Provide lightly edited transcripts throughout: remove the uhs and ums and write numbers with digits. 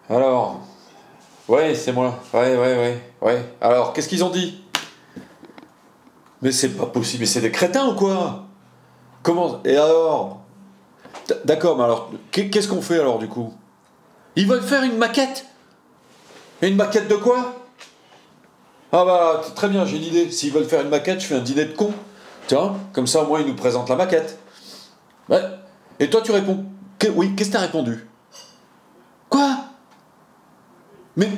Alors, ouais, c'est moi. Ouais. Alors, qu'est-ce qu'ils ont dit? Mais c'est pas possible, mais c'est des crétins ou quoi? Comment? Et alors? D'accord, mais alors, qu'est-ce qu'on fait alors du coup? Ils veulent faire une maquette? Et une maquette de quoi? Ah bah, très bien, j'ai une idée. S'ils veulent faire une maquette, je fais un dîner de cons. Tiens, comme ça au moins ils nous présentent la maquette. Ouais. Et toi tu réponds. Oui, qu'est-ce que t'as répondu? Quoi? Mais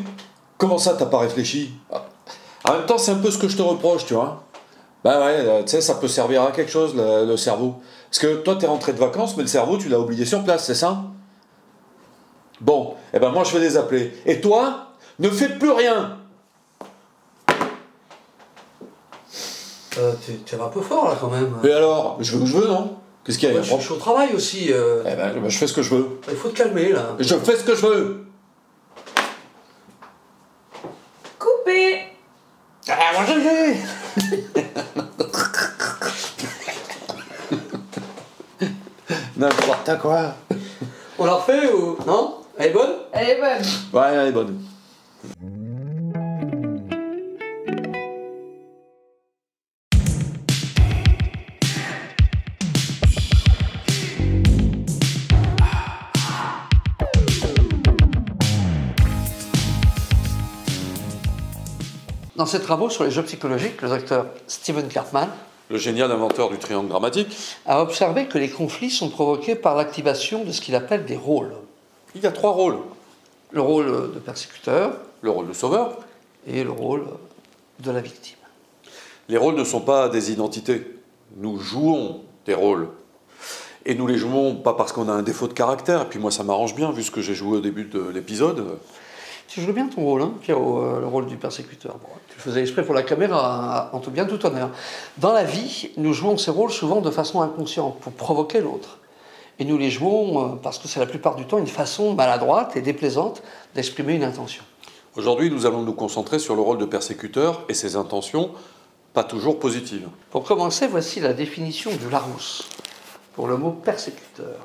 comment ça t'as pas réfléchi? En même temps, c'est un peu ce que je te reproche, tu vois. Bah ouais, tu sais, ça peut servir à quelque chose, le cerveau. Parce que toi, t'es rentré de vacances, mais le cerveau, tu l'as oublié sur place, c'est ça? Bon, eh ben moi, je vais les appeler. Et toi, ne fais plus rien! T'es un peu fort là quand même. Et alors? Je veux où je veux, non? Qu'est-ce qu'il y a? Moi, je suis au travail aussi. Eh ben, je fais ce que je veux. Il faut te calmer là. Je fais ce que je veux! Coupé. Ah, moi je l'ai! N'importe quoi! On la refait ou. Non? Elle est bonne? Elle est bonne. Ouais, elle est bonne. Dans ses travaux sur les jeux psychologiques, le docteur Stephen Karpman Le génial inventeur du triangle dramatique. a observé que les conflits sont provoqués par l'activation de ce qu'il appelle des rôles. Il y a 3 rôles. Le rôle de persécuteur Le rôle de sauveur. et le rôle de la victime. Les rôles ne sont pas des identités. Nous jouons des rôles. Et nous les jouons pas parce qu'on a un défaut de caractère. Et puis moi, ça m'arrange bien, vu ce que j'ai joué au début de l'épisode. Tu joues bien ton rôle, hein, Pierrot, le rôle du persécuteur. Bon, tu le faisais exprès pour la caméra, en tout bien, tout honneur. Dans la vie, nous jouons ces rôles souvent de façon inconsciente, pour provoquer l'autre. Et nous les jouons parce que c'est la plupart du temps une façon maladroite et déplaisante d'exprimer une intention. Aujourd'hui, nous allons nous concentrer sur le rôle de persécuteur et ses intentions, pas toujours positives. Pour commencer, voici la définition du Larousse pour le mot persécuteur,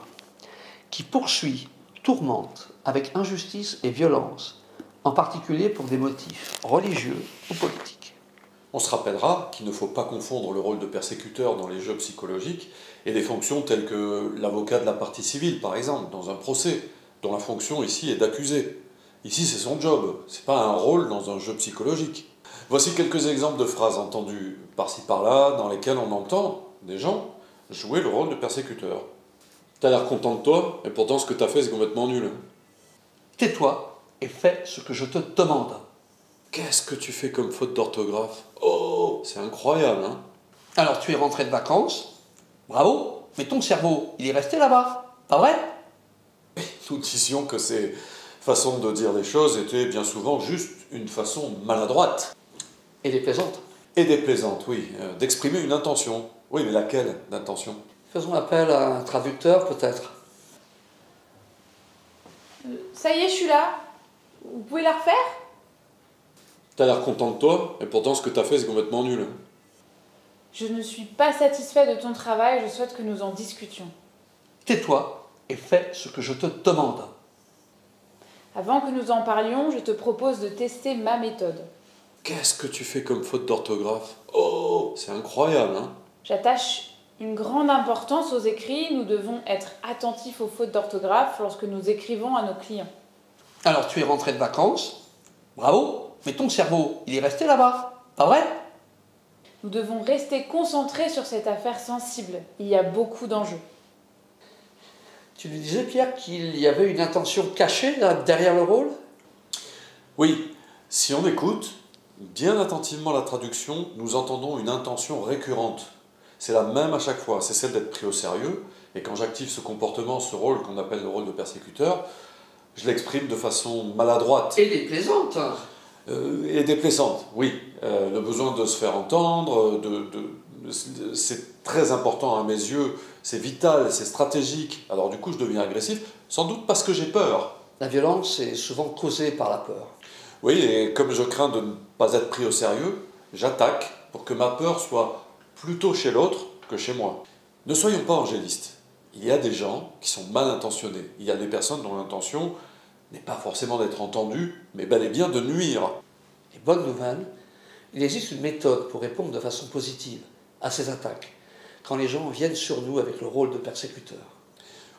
qui poursuit, tourmente avec injustice et violence, en particulier pour des motifs religieux ou politiques. On se rappellera qu'il ne faut pas confondre le rôle de persécuteur dans les jeux psychologiques et des fonctions telles que l'avocat de la partie civile, par exemple, dans un procès, dont la fonction ici est d'accuser. Ici, c'est son job, c'est pas un rôle dans un jeu psychologique. Voici quelques exemples de phrases entendues par-ci par-là, dans lesquelles on entend des gens jouer le rôle de persécuteur. T'as l'air content de toi, et pourtant ce que t'as fait, c'est complètement nul. Tais-toi et fais ce que je te demande. Qu'est-ce que tu fais comme faute d'orthographe? Oh, c'est incroyable, hein? Alors tu es rentré de vacances, bravo, mais ton cerveau, il est resté là-bas, pas vrai? Nous disions que ces façons de dire les choses étaient bien souvent juste une façon maladroite. Et déplaisante. Et déplaisante, oui, d'exprimer une intention. Oui, mais laquelle d'intention? Faisons appel à un traducteur peut-être. Ça y est, je suis là. Vous pouvez la refaire? T'as l'air content de toi, et pourtant ce que t'as fait, c'est complètement nul. Je ne suis pas satisfait de ton travail, je souhaite que nous en discutions. Tais-toi et fais ce que je te demande. Avant que nous en parlions, je te propose de tester ma méthode. Qu'est-ce que tu fais comme faute d'orthographe? Oh, c'est incroyable, hein? J'attache une grande importance aux écrits, nous devons être attentifs aux fautes d'orthographe lorsque nous écrivons à nos clients. Alors tu es rentré de vacances, bravo, mais ton cerveau, il est resté là-bas, pas vrai? Nous devons rester concentrés sur cette affaire sensible. Il y a beaucoup d'enjeux. Tu lui disais, Pierre, qu'il y avait une intention cachée là, derrière le rôle? Oui, si on écoute bien attentivement la traduction, nous entendons une intention récurrente. C'est la même à chaque fois, c'est celle d'être pris au sérieux, et quand j'active ce comportement, ce rôle qu'on appelle le rôle de persécuteur, je l'exprime de façon maladroite. Et déplaisante. Et déplaisante, oui. Le besoin de se faire entendre, c'est très important à mes yeux, c'est vital, c'est stratégique. Alors du coup, je deviens agressif, sans doute parce que j'ai peur. La violence est souvent causée par la peur. Oui, et comme je crains de ne pas être pris au sérieux, j'attaque pour que ma peur soit plutôt chez l'autre que chez moi. Ne soyons pas angélistes. Il y a des gens qui sont mal intentionnés. Il y a des personnes dont l'intention n'est pas forcément d'être entendu, mais bel et bien de nuire. Et bonne nouvelle, il existe une méthode pour répondre de façon positive à ces attaques, quand les gens viennent sur nous avec le rôle de persécuteur.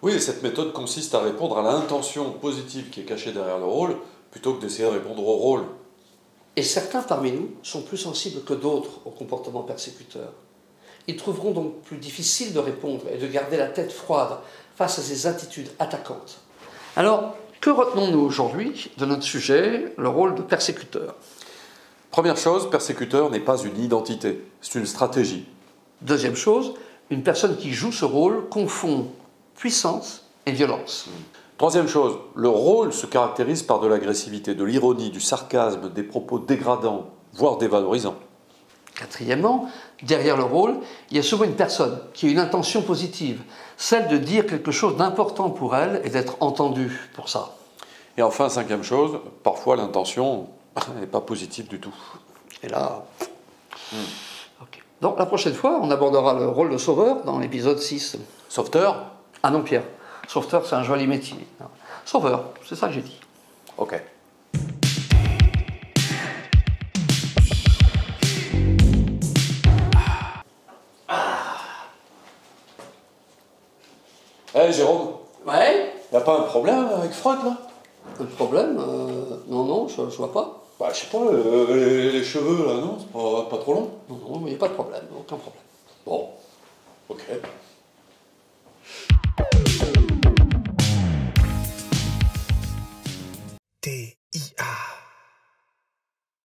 Oui, et cette méthode consiste à répondre à l'intention positive qui est cachée derrière le rôle, plutôt que d'essayer de répondre au rôle. Et certains parmi nous sont plus sensibles que d'autres au comportement persécuteur. Ils trouveront donc plus difficile de répondre et de garder la tête froide face à ces attitudes attaquantes. Alors, que retenons-nous aujourd'hui de notre sujet, le rôle de persécuteur? Première chose, persécuteur n'est pas une identité, c'est une stratégie. Deuxième chose, une personne qui joue ce rôle confond puissance et violence. Troisième chose, le rôle se caractérise par de l'agressivité, de l'ironie, du sarcasme, des propos dégradants, voire dévalorisants. Quatrièmement, derrière le rôle, il y a souvent une personne qui a une intention positive, celle de dire quelque chose d'important pour elle et d'être entendue pour ça. Et enfin, cinquième chose, parfois l'intention n'est pas positive du tout. Et là... Ok. Donc la prochaine fois, on abordera le rôle de sauveur dans l'épisode 6. Sauveteur? Ah non, Pierre. Sauveteur, c'est un joli métier. Non. Sauveur, c'est ça que j'ai dit. Ok. Eh Jérôme, Ouais. y a pas un problème avec Freud là? Le problème, non, je vois pas. Bah je sais pas, les cheveux là, non? C'est pas trop long? Non, il n'y a pas de problème, aucun problème. Bon, ok.